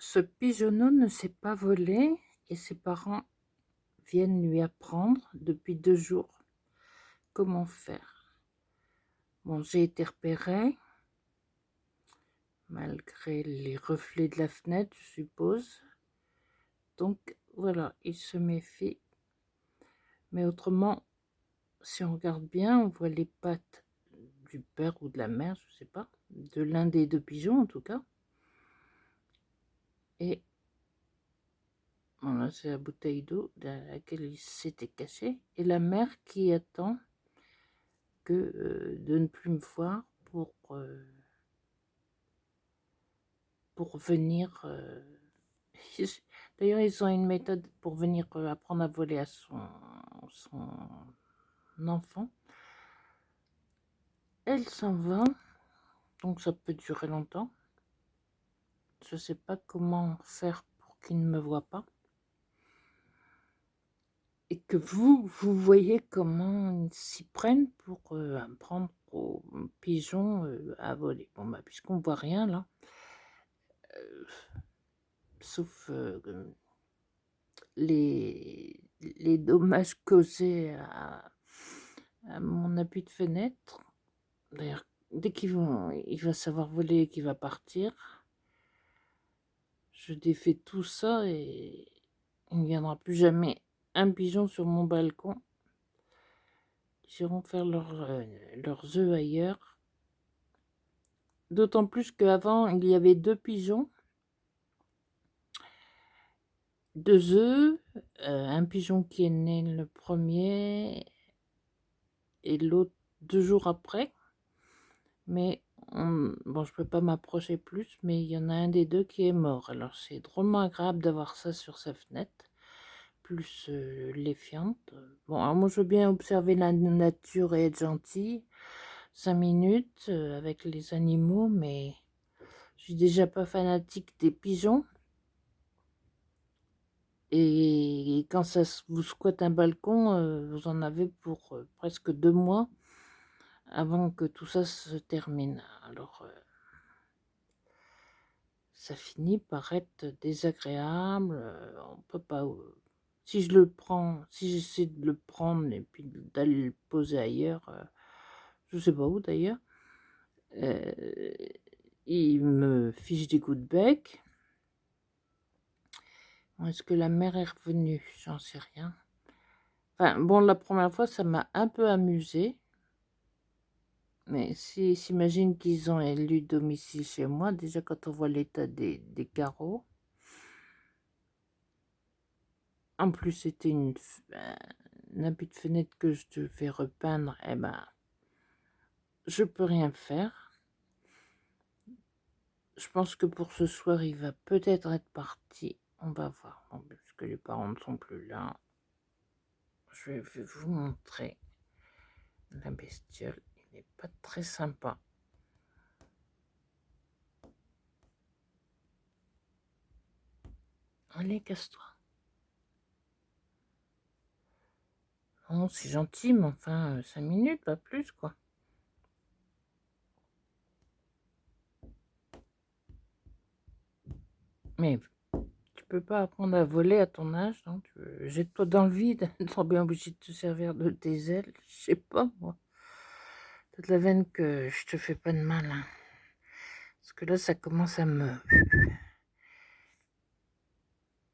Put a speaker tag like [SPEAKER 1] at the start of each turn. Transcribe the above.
[SPEAKER 1] Ce pigeonneau ne sait pas voler et ses parents viennent lui apprendre depuis 2 jours comment faire. Bon, j'ai été repérée, malgré les reflets de la fenêtre, je suppose. Donc voilà, il se méfie. Mais autrement, si on regarde bien, on voit les pattes du père ou de la mère, je sais pas, de l'un des 2 pigeons en tout cas. Et voilà, c'est la bouteille d'eau dans laquelle il s'était caché. Et la mère qui attend de ne plus me voir pour venir. D'ailleurs, ils ont une méthode pour venir apprendre à voler à son enfant. Elle s'en va, donc ça peut durer longtemps. Je ne sais pas comment faire pour qu'il ne me voie pas. Et que vous voyez comment ils s'y prennent pour apprendre aux pigeons à voler. Bon, bah, puisqu'on ne voit rien là, sauf les dommages causés à mon appui de fenêtre. D'ailleurs, dès il va savoir voler et qu'il va partir, je défais tout ça et il ne viendra plus jamais un pigeon sur mon balcon. Ils iront faire leurs œufs ailleurs. D'autant plus qu'avant, il y avait 2 pigeons, 2 œufs, un pigeon qui est né le premier et l'autre 2 jours après. Mais bon, je peux pas m'approcher plus, mais il y en a un des 2 qui est mort. Alors c'est drôlement agréable d'avoir ça sur sa fenêtre, plus les fientes. Bon, alors moi je veux bien observer la nature et être gentille, 5 minutes avec les animaux, mais je suis déjà pas fanatique des pigeons. Et quand vous squatte un balcon, vous en avez pour presque 2 mois avant que tout ça se termine. Alors ça finit par être désagréable, on peut pas, si je le prends, si j'essaie de le prendre et puis d'aller le poser ailleurs, je sais pas où d'ailleurs, heu, il me fiche des coups de bec. Bon, est-ce que la mère est revenue? J'en sais rien. Enfin bon, la première fois, ça m'a un peu amusée, mais s'ils s'imaginent qu'ils ont élu domicile chez moi, déjà quand on voit l'état des carreaux. En plus, c'était un habit de fenêtre que je devais repeindre. Eh ben, je peux rien faire. Je pense que pour ce soir, il va peut-être être parti. On va voir. Bon, puisque les parents ne sont plus là, je vais vous montrer la bestiole. Il n'est pas très sympa. Allez, casse-toi. Non, c'est gentil, mais enfin, 5 minutes, pas plus, quoi. Mais tu peux pas apprendre à voler à ton âge, non? Jette-toi dans le vide, tu seras bien obligé de te servir de tes ailes. Je sais pas, moi. Toute la veine que je te fais pas de mal, hein. Parce que là, ça commence à me...